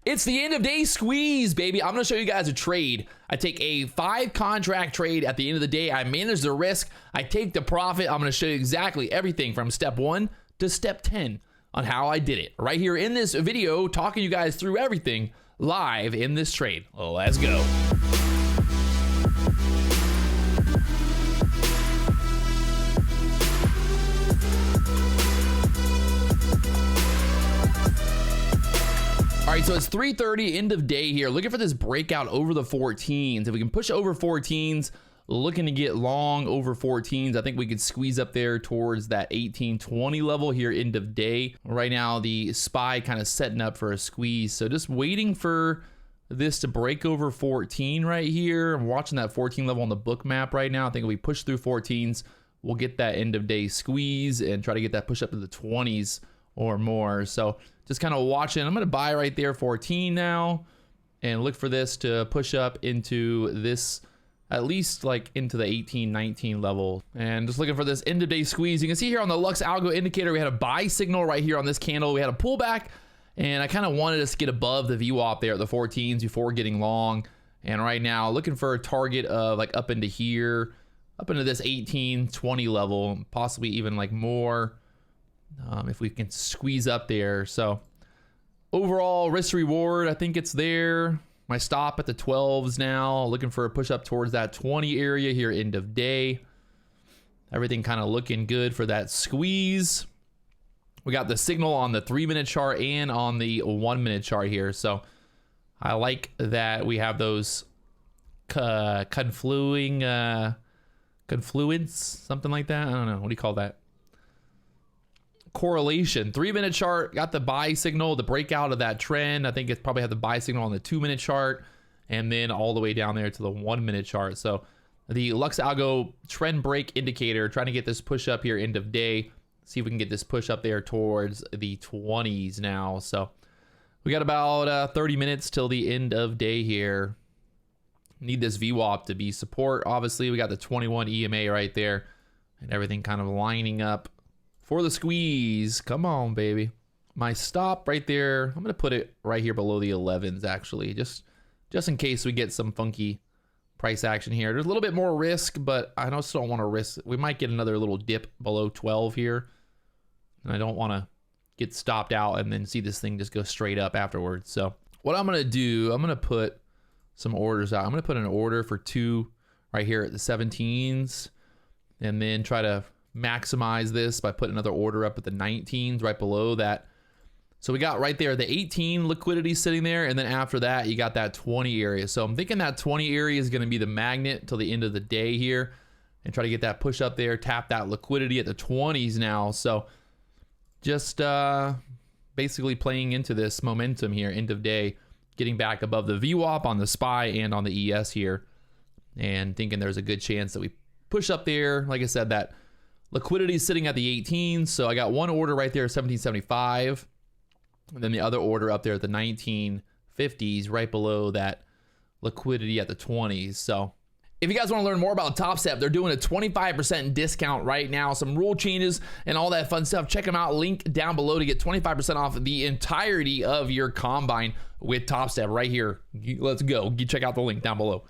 It's the end of day squeeze, baby. I'm gonna show you guys a trade. I take a 5 contract trade at the end of the day. I manage the risk. I take the profit. I'm gonna show you exactly everything from step 1 to step 10 on how I did it. Right here in this video, talking you guys through everything live in this trade. Let's go. All right, so it's 3:30, end of day here. Looking for this breakout over the 14s. If we can push over 14s, looking to get long over 14s. I think we could squeeze up there towards that 18-20 level here, end of day. Right now, the SPY kind of setting up for a squeeze. So just waiting for this to break over 14 right here. I'm watching that 14 level on the book map right now. I think if we push through 14s, we'll get that end of day squeeze and try to get that push up to the 20s or more. So just kind of watching. I'm going to buy right there 14 now and look for this to push up into this, at least like into the 18-19 level. And just looking for this end of day squeeze. You can see here on the Lux Algo indicator, we had a buy signal right here on this candle. We had a pullback, and I kind of wanted us to get above the VWAP there at the 14s before getting long. And right now looking for a target of like up into here, up into this 18-20 level, possibly even like more. If we can squeeze up there. So overall risk reward, I think it's there. My stop at the 12s now, looking for a push up towards that 20 area here, end of day. Everything kind of looking good for that squeeze. We got the signal on the 3-minute chart and on the 1-minute chart here. So I like that we have those confluence, something like that. I don't know. What do you call that? Correlation. 3-minute chart got the buy signal, the breakout of that trend. I think it's probably had the buy signal on the 2-minute chart, and then all the way down there to the 1-minute chart. So the Lux Algo trend break indicator, trying to get this push up here end of day. See if we can get this push up there towards the 20s now. So we got about 30 minutes till the end of day here. Need this VWAP to be support. Obviously, we got the 21 EMA right there, and everything kind of lining up for the squeeze. Come on, baby. My stop right there, I'm gonna put it right here below the 11s actually, just in case we get some funky price action here. There's a little bit more risk, but I also don't want to risk. We might get another little dip below 12 here, and I don't want to get stopped out and then see this thing just go straight up afterwards. So what I'm gonna do, I'm gonna put some orders out. I'm gonna put an order for 2 right here at the 17s, and then try to maximize this by putting another order up at the 19s right below that. So we got right there the 18 liquidity sitting there, and then after that you got that 20 area. So I'm thinking that 20 area is going to be the magnet till the end of the day here, and try to get that push up there, tap that liquidity at the 20s now. So just basically playing into this momentum here, end of day, getting back above the VWAP on the SPY and on the ES here, and thinking there's a good chance that we push up there. Like I said, that liquidity is sitting at the 18s, so I got one order right there, 1775, and then the other order up there at the 1950s, right below that liquidity at the 20s. So if you guys want to learn more about Topstep, they're doing a 25% discount right now, some rule changes and all that fun stuff. Check them out, link down below to get 25% off the entirety of your combine with Topstep right here. Let's go. Check out the link down below.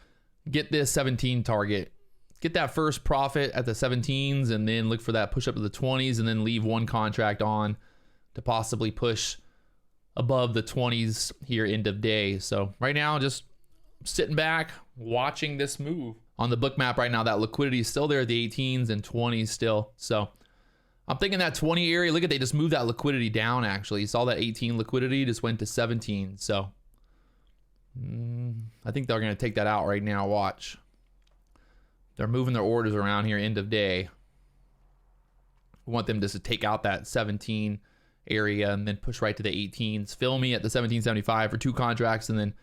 Get this 17 target. Get that first profit at the 17s, and then look for that push up to the 20s, and then leave one contract on to possibly push above the 20s here end of day. So right now, just sitting back, watching this move. On the book map right now, that liquidity is still there at the 18s and 20s still. So I'm thinking that 20 area, look at, they just moved that liquidity down actually. You saw that 18 liquidity just went to 17. So I think they're going to take that out right now. Watch. They're moving their orders around here end of day. We want them just to take out that 17 area and then push right to the 18s. Fill me at the 1775 for 2 contracts, and then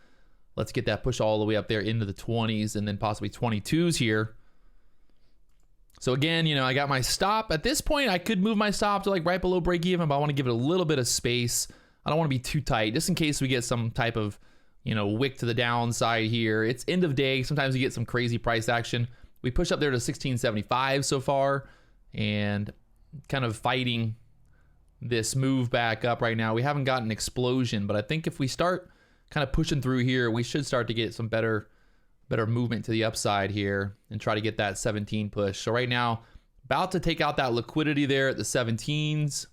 let's get that push all the way up there into the 20s and then possibly 22s here. So again, you know, I got my stop. At this point, I could move my stop to like right below break even, but I want to give it a little bit of space. I don't want to be too tight, just in case we get some type of, you know, wick to the downside here. It's end of day. Sometimes you get some crazy price action. We push up there to 1675 so far, and kind of fighting this move back up right now. We haven't got an explosion, but I think if we start kind of pushing through here, we should start to get some better movement to the upside here and try to get that 17 push. So right now, about to take out that liquidity there at the 17s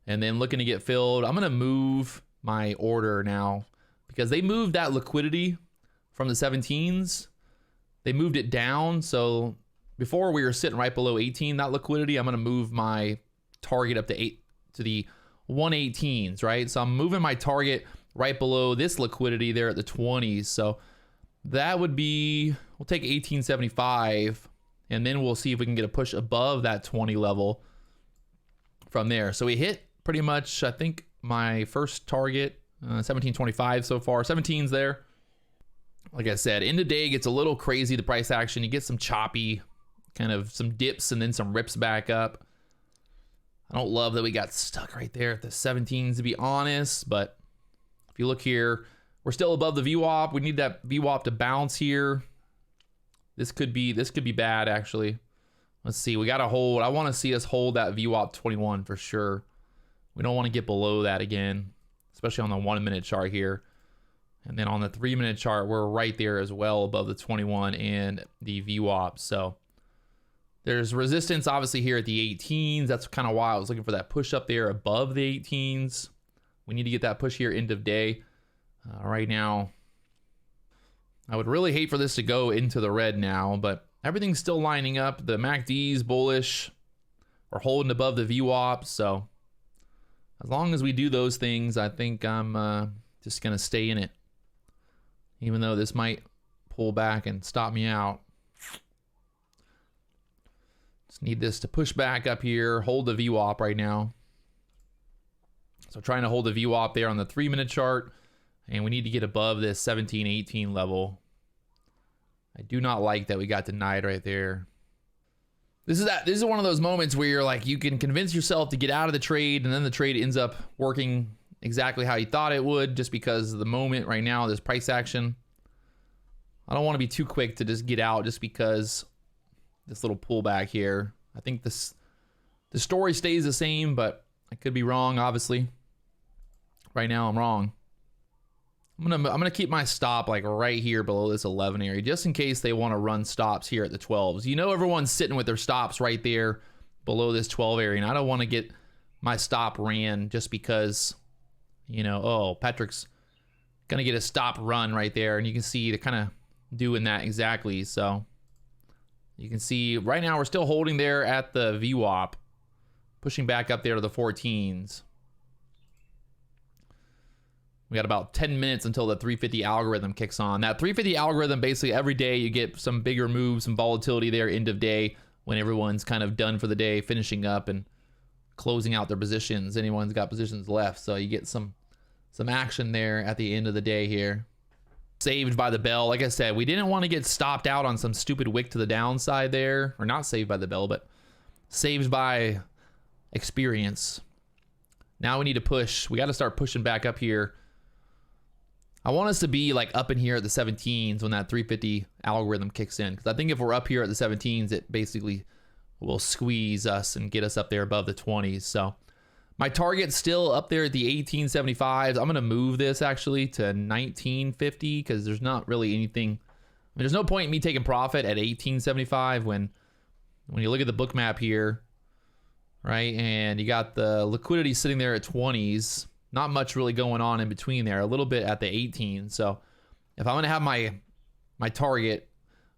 and then looking to get filled. I'm going to move my order now because they moved that liquidity from the 17s. They moved it down. So before we were sitting right below 18, that liquidity, I'm going to move my target up to the 118s, right? So I'm moving my target right below this liquidity there at the 20s. So that would be, we'll take 1875 and then we'll see if we can get a push above that 20 level from there. So we hit pretty much, I think, my first target, 1725 so far. 17's there. Like I said, end of day gets a little crazy, the price action. You get some choppy, kind of some dips and then some rips back up. I don't love that we got stuck right there at the 17s, to be honest, but if you look here, we're still above the VWAP. We need that VWAP to bounce here. This could be bad, actually. Let's see. We got to hold. I want to see us hold that VWAP 21 for sure. We don't want to get below that again, especially on the 1 minute chart here. And then on the 3 minute chart, we're right there as well above the 21 and the VWAP. So there's resistance obviously here at the 18s. That's kind of why I was looking for that push up there above the 18s. We need to get that push here end of day. Right now, I would really hate for this to go into the red now, but everything's still lining up. The MACD's bullish. We're holding above the VWAP. So as long as we do those things, I think I'm just going to stay in it. Even though this might pull back and stop me out. Just need this to push back up here, hold the VWAP right now. So trying to hold the VWAP there on the 3 minute chart. And we need to get above this 17, 18 level. I do not like that we got denied right there. This is one of those moments where you're like, you can convince yourself to get out of the trade, and then the trade ends up working exactly how you thought it would, just because of the moment right now, this price action. I don't want to be too quick to just get out just because this little pullback here. I think the story stays the same, but I could be wrong, obviously. Right now, I'm wrong. I'm gonna keep my stop like right here below this 11 area, just in case they want to run stops here at the 12s. You know, everyone's sitting with their stops right there below this 12 area, and I don't want to get my stop ran just because, you know, oh, Patrick's gonna get a stop run right there, and you can see they're kind of doing that exactly. So you can see right now we're still holding there at the VWAP, pushing back up there to the 14s. We got about 10 minutes until the 350 algorithm kicks on. That 350 algorithm, basically every day you get some bigger moves, some volatility there end of day when everyone's kind of done for the day, finishing up and closing out their positions. Anyone's got positions left. So you get some action there at the end of the day here. Saved by the bell. Like I said, we didn't want to get stopped out on some stupid wick to the downside there. Or not saved by the bell, but saved by experience. Now we need to push. We got to start pushing back up here. I want us to be like up in here at the 17s when that 350 algorithm kicks in. Because I think if we're up here at the 17s, it basically will squeeze us and get us up there above the 20s. So my target's still up there at the 1875s. I'm going to move this actually to 1950 because there's not really anything. I mean, there's no point in me taking profit at 1875 when you look at the book map here, right? And you got the liquidity sitting there at 20s. Not much really going on in between there. A little bit at the 18. So if I'm going to have my target,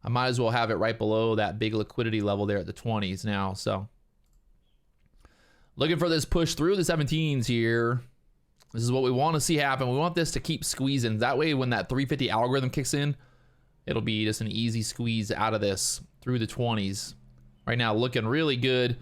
I might as well have it right below that big liquidity level there at the 20s now. So looking for this push through the 17s here. This is what we want to see happen. We want this to keep squeezing. That way when that 350 algorithm kicks in, it'll be just an easy squeeze out of this through the 20s. Right now looking really good.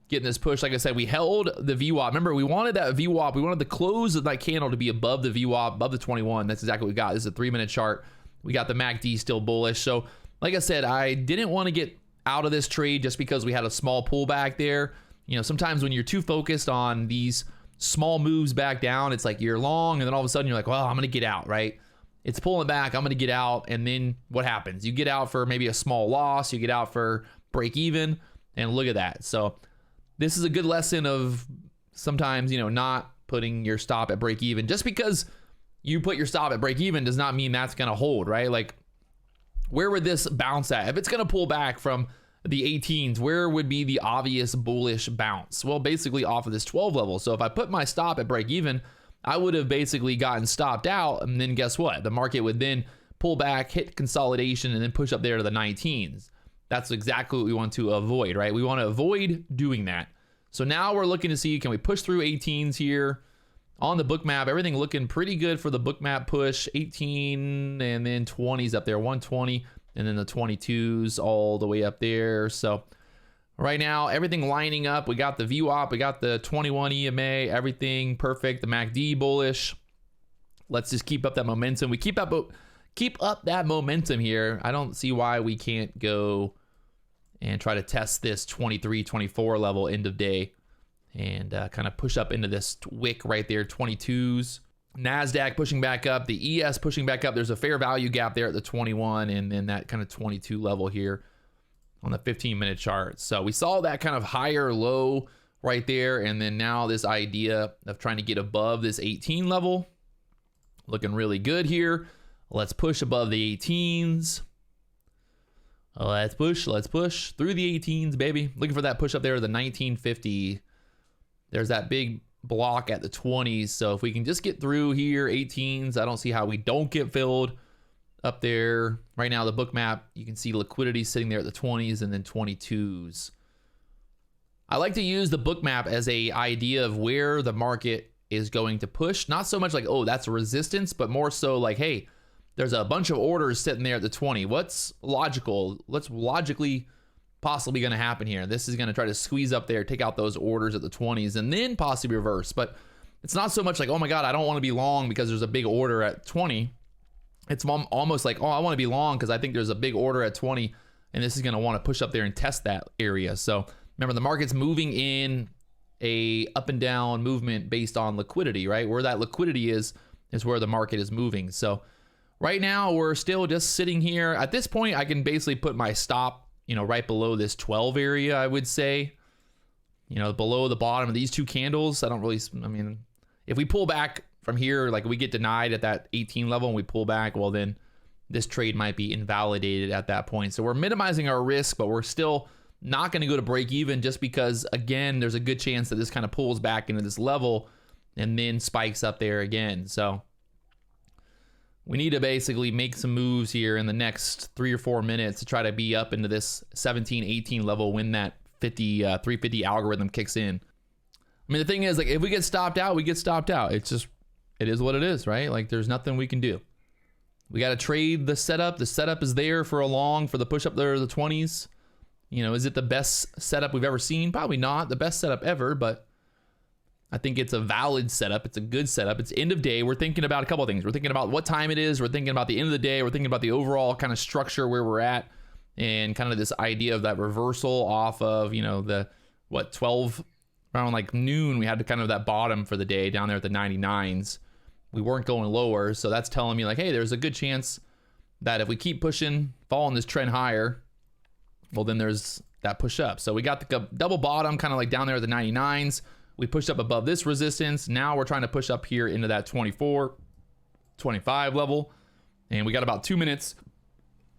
Getting this push, like I said, we held the VWAP. Remember, we wanted that VWAP. We wanted the close of that candle to be above the VWAP, above the 21. That's exactly what we got. This is a 3 minute chart. We got the MACD still bullish. So, like I said, I didn't want to get out of this trade just because we had a small pullback there. You know, sometimes when you're too focused on these small moves back down, it's like you're long, and then all of a sudden you're like, well, I'm going to get out, right? It's pulling back. I'm going to get out. And then what happens? You get out for maybe a small loss. You get out for break even. And look at that. So this is a good lesson of sometimes, you know, not putting your stop at break even just because you put your stop at break even does not mean that's going to hold, right? Like, where would this bounce at? If it's going to pull back from the 18s, where would be the obvious bullish bounce? Well, basically off of this 12 level. So if I put my stop at break even, I would have basically gotten stopped out. And then guess what? The market would then pull back, hit consolidation, and then push up there to the 19s. That's exactly what we want to avoid, right? We want to avoid doing that. So now we're looking to see, can we push through 18s here? On the book map, everything looking pretty good for the book map push. 18 and then 20s up there, 120, and then the 22s all the way up there. So right now, everything lining up. We got the VWAP, we got the 21 EMA, everything perfect. The MACD bullish. Let's just keep up that momentum. We keep up that momentum here. I don't see why we can't go and try to test this 23, 24 level end of day. And kind of push up into this wick right there, 22s. NASDAQ pushing back up, the ES pushing back up. There's a fair value gap there at the 21 and then that kind of 22 level here on the 15-minute chart. So we saw that kind of higher low right there. And then now this idea of trying to get above this 18 level. Looking really good here. Let's push above the 18s. Let's push through the 18s, baby. Looking for that push up there, the 1950. There's that big block at the 20s. So if we can just get through here, 18s, I don't see how we don't get filled up there. Right now, the book map, you can see liquidity sitting there at the 20s and then 22s. I like to use the book map as a idea of where the market is going to push. Not so much like, oh, that's a resistance, but more so like, hey, there's a bunch of orders sitting there at the 20. What's logical? What's logically possibly going to happen here? This is going to try to squeeze up there, take out those orders at the 20s, and then possibly reverse. But it's not so much like, oh my God, I don't want to be long because there's a big order at 20. It's almost like, oh, I want to be long because I think there's a big order at 20, and this is going to want to push up there and test that area. So remember, the market's moving in a up and down movement based on liquidity, right? Where that liquidity is where the market is moving. So right now, we're still just sitting here. At this point, I can basically put my stop, right below this 12 area, I would say. Below the bottom of these two candles. If we pull back from here, like we get denied at that 18 level and we pull back, well, then this trade might be invalidated at that point. So we're minimizing our risk, but we're still not going to go to break even just because, again, there's a good chance that this kind of pulls back into this level and then spikes up there again. So we need to basically make some moves here in the next 3 or 4 minutes to try to be up into this 17, 18 level when that 350 algorithm kicks in. The thing is, like, if we get stopped out, we get stopped out. It is what it is, right? Like, there's nothing we can do. We got to trade the setup. The setup is there for the push up there, the 20s. Is it the best setup we've ever seen? Probably not the best setup ever, but I think it's a valid setup. It's a good setup. It's end of day. We're thinking about a couple of things. We're thinking about what time it is. We're thinking about the end of the day. We're thinking about the overall kind of structure where we're at and kind of this idea of that reversal off of, 12, around like noon, we had kind of that bottom for the day down there at the 99s. We weren't going lower. So that's telling me like, hey, there's a good chance that if we keep pushing, following this trend higher, well, then there's that push up. So we got the double bottom kind of like down there at the 99s. We pushed up above this resistance. Now we're trying to push up here into that 24, 25 level. And we got about 2 minutes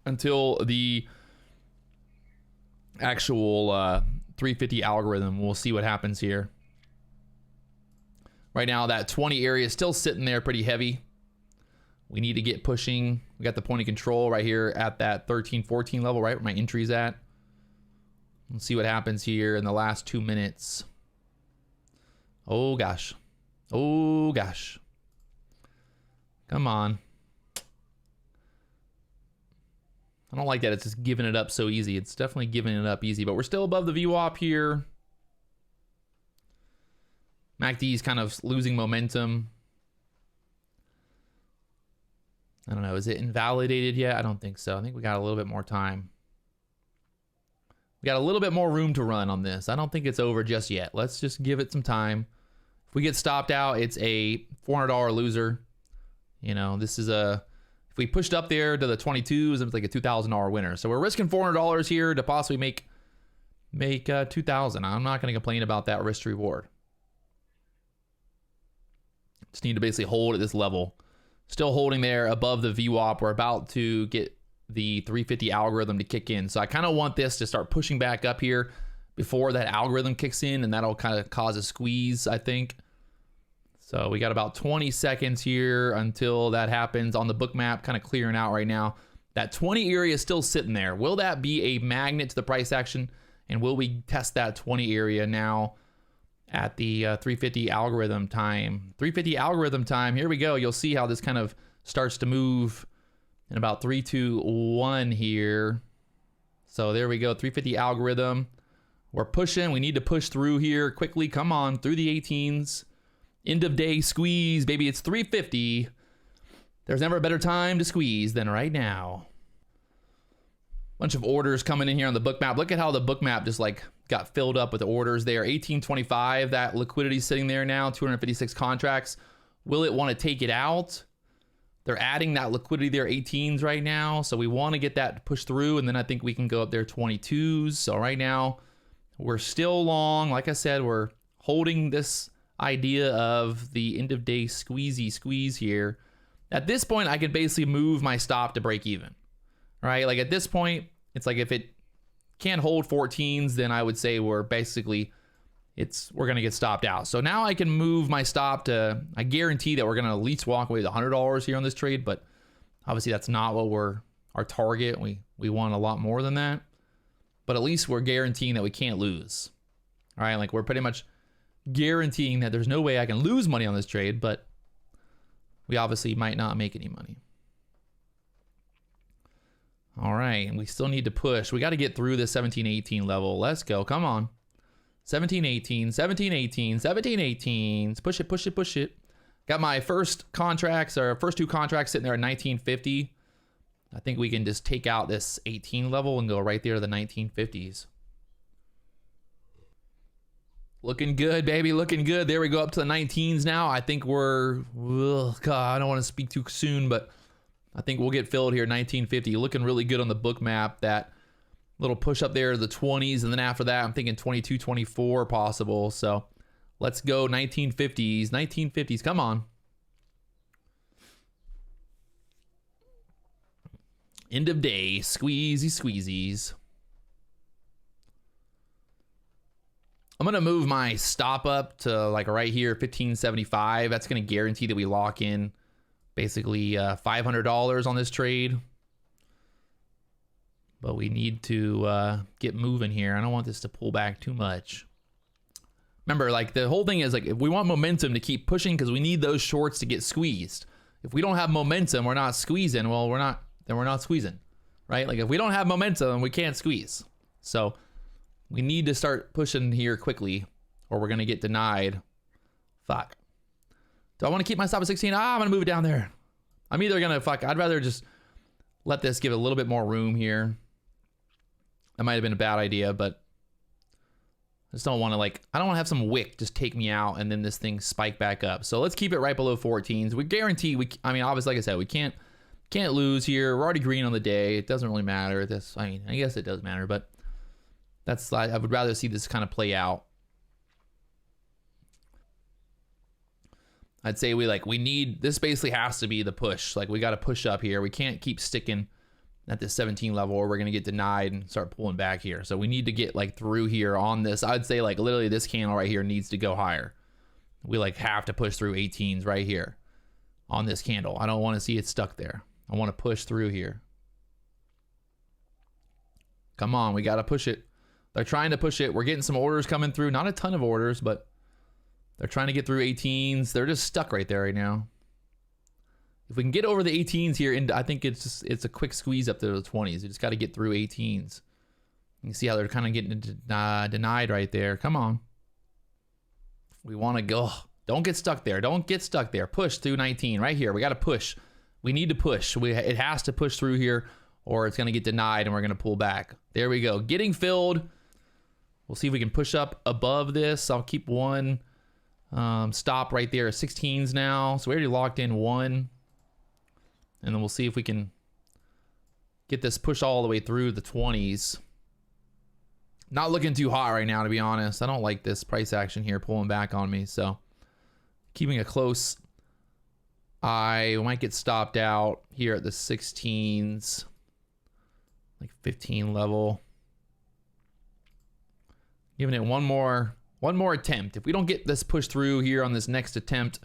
until the actual 350 algorithm. We'll see what happens here. Right now, that 20 area is still sitting there pretty heavy. We need to get pushing. We got the point of control right here at that 13, 14 level, right where my entry's at. Let's see what happens here in the last 2 minutes. Oh, gosh. Oh, gosh. Come on. I don't like that it's just giving it up so easy. It's definitely giving it up easy, but we're still above the VWAP here. MACD is kind of losing momentum. I don't know. Is it invalidated yet? I don't think so. I think we got a little bit more time. We got a little bit more room to run on this. I don't think it's over just yet. Let's just give it some time. If we get stopped out, it's a $400 loser. This is if we pushed up there to the 22s, it's like a $2,000 winner. So we're risking $400 here to possibly make $2,000. I'm not going to complain about that risk to reward. Just need to basically hold at this level Still holding there above the VWAP. We're about to get the 350 algorithm to kick in. So I kind of want this to start pushing back up here before that algorithm kicks in, and that'll kind of cause a squeeze, I think. So we got about 20 seconds here until that happens on the book map, kind of clearing out right now. That 20 area is still sitting there. Will that be a magnet to the price action? And will we test that 20 area now at the 350 algorithm time? 350 algorithm time, here we go. You'll see how this kind of starts to move in about 3, 2, 1 here. So there we go, 350 algorithm. We're pushing, we need to push through here quickly. Come on, through the 18s. End of day squeeze, baby, it's 350. There's never a better time to squeeze than right now. Bunch of orders coming in here on the book map. Look at how the book map just like got filled up with orders there. 1825, that liquidity sitting there now, 256 contracts. Will it want to take it out? They're adding that liquidity there, 18s right now. So we want to get that pushed through, and then I think we can go up there 22s. So right now, we're still long. Like I said, we're holding this idea of the end of day squeeze here. At this point, I can basically move my stop to break even, right? Like at this point, it's like if it can't hold 14s, then I would say we're basically, we're going to get stopped out. So now I can move my stop to, I guarantee that we're going to at least walk away with $100 here on this trade, but obviously that's not what our target. We want a lot more than that, but at least we're guaranteeing that we can't lose, all right? Like we're pretty much guaranteeing that there's no way I can lose money on this trade, but we obviously might not make any money. All right, and we still need to push. We got to get through the 1718 level. Let's go. Come on. 1718, 1718, 1718. Push it, push it, push it. Got my first contracts, or first 2 contracts sitting there at 1950. I think we can just take out this 18 level and go right there to the 1950s. Looking good, baby, looking good. There we go, up to the 19s now. I think we're, God, I don't want to speak too soon, but I think we'll get filled here, 1950. Looking really good on the book map. That little push up there to the 20s, and then after that, I'm thinking 22, 24 possible. So let's go 1950s, 1950s, come on. End of day, squeezies. I'm going to move my stop up to like right here, 1575. That's going to guarantee that we lock in basically $500 on this trade. But we need to get moving here. I don't want this to pull back too much. Remember, like the whole thing is like if we want momentum to keep pushing, because we need those shorts to get squeezed. If we don't have momentum, we're not squeezing. Well, we're not squeezing, right? Like if we don't have momentum, we can't squeeze. So we need to start pushing here quickly, or we're going to get denied. Fuck. Do I want to keep my stop at 16? I'm going to move it down there. I'm either going to, I'd rather just let this give it a little bit more room here. That might have been a bad idea, but I just don't want to I don't want to have some wick just take me out and then this thing spike back up. So let's keep it right below 14s. We guarantee, I mean, obviously, like I said, we can't lose here. We're already green on the day. It doesn't really matter. I guess it does matter, but I would rather see this kind of play out. I'd say we need, this basically has to be the push. Like we got to push up here. We can't keep sticking at this 17 level or we're going to get denied and start pulling back here. So we need to get through here on this. I'd say literally this candle right here needs to go higher. We have to push through 18s right here on this candle. I don't want to see it stuck there. I want to push through here. Come on, we got to push it. They're trying to push it. We're getting some orders coming through. Not a ton of orders, but they're trying to get through 18s. They're just stuck right there right now. If we can get over the 18s here, and I think it's a quick squeeze up to the 20s. You just got to get through 18s. You see how they're kind of getting denied right there. Come on. We want to go. Don't get stuck there. Don't get stuck there. Push through 19 right here. We got to push. We need to push. It has to push through here or it's going to get denied and we're going to pull back. There we go. Getting filled. We'll see if we can push up above this. I'll keep one stop right there. 16s now. So we already locked in one. And then we'll see if we can get this push all the way through the 20s. Not looking too hot right now, to be honest. I don't like this price action here pulling back on me. So keeping a close I might get stopped out here at the 16s, like 15 level. Giving it one more attempt. If we don't get this pushed through here on this next attempt,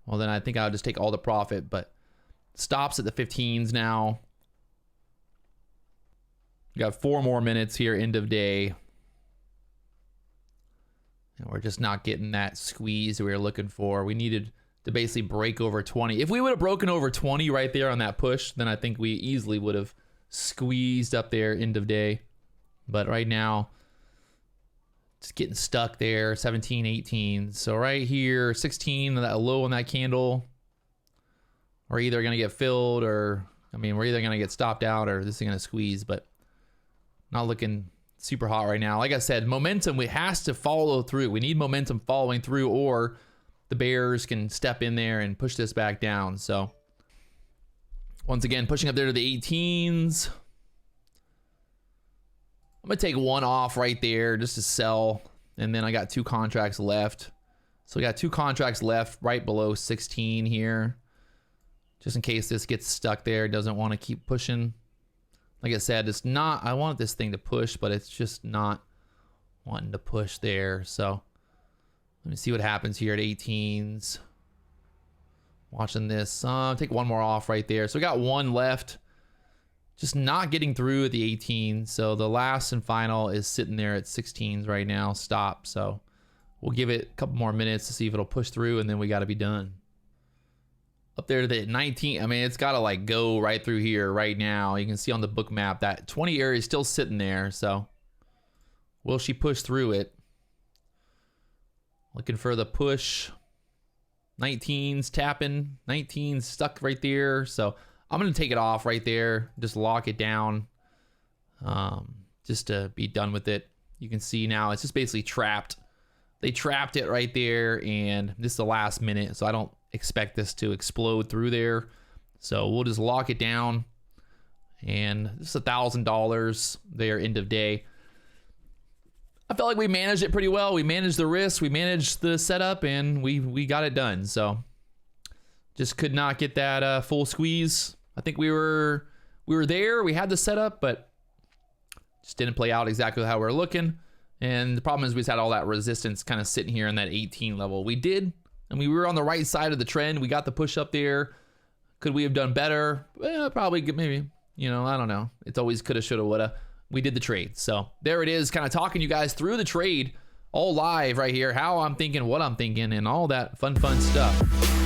well, then I think I'll just take all the profit. But stops at the 15s now. We got 4 more minutes here, end of day. And we're just not getting that squeeze that we were looking for. We needed to basically break over 20. If we would have broken over 20 right there on that push, then I think we easily would have squeezed up there end of day. But right now, just getting stuck there, 17, 18. So right here, 16, that low on that candle. We're either going to get filled or, I mean, we're either going to get stopped out or this is going to squeeze, but not looking super hot right now. Like I said, momentum, we has to follow through. We need momentum following through, or the bears can step in there and push this back down. So once again, pushing up there to the 18s. I'm going to take one off right there just to sell. And then I got 2 contracts left. So we got 2 contracts left right below 16 here. Just in case this gets stuck there, doesn't want to keep pushing. Like I said, it's not, I want this thing to push, but it's just not wanting to push there. So let me see what happens here at 18s. Watching this. Take one more off right there. So we got 1 left. Just not getting through at the 18s. So the last and final is sitting there at 16s right now. Stop. So we'll give it a couple more minutes to see if it'll push through, and then we got to be done. Up there to the 19. I mean, it's got to like go right through here right now. You can see on the book map that 20 area is still sitting there. So will she push through it? Looking for the push. 19s tapping. 19s stuck right there. So I'm going to take it off right there. Just lock it down. Just to be done with it. You can see now it's just basically trapped. They trapped it right there, and this is the last minute, so I don't expect this to explode through there. So we'll just lock it down, and this is $1,000 there end of day. I felt like we managed it pretty well. We managed the risk, we managed the setup, and we got it done. So just could not get that full squeeze. I think we were there, we had the setup, but just didn't play out exactly how we were looking. And the problem is we just had all that resistance kind of sitting here in that 18 level. We did, and we were on the right side of the trend. We got the push up there. Could we have done better? Well, probably, maybe. You know, I don't know. It's always coulda, shoulda, woulda. We did the trade. So there it is, kind of talking you guys through the trade all live right here. How I'm thinking, what I'm thinking, and all that fun stuff.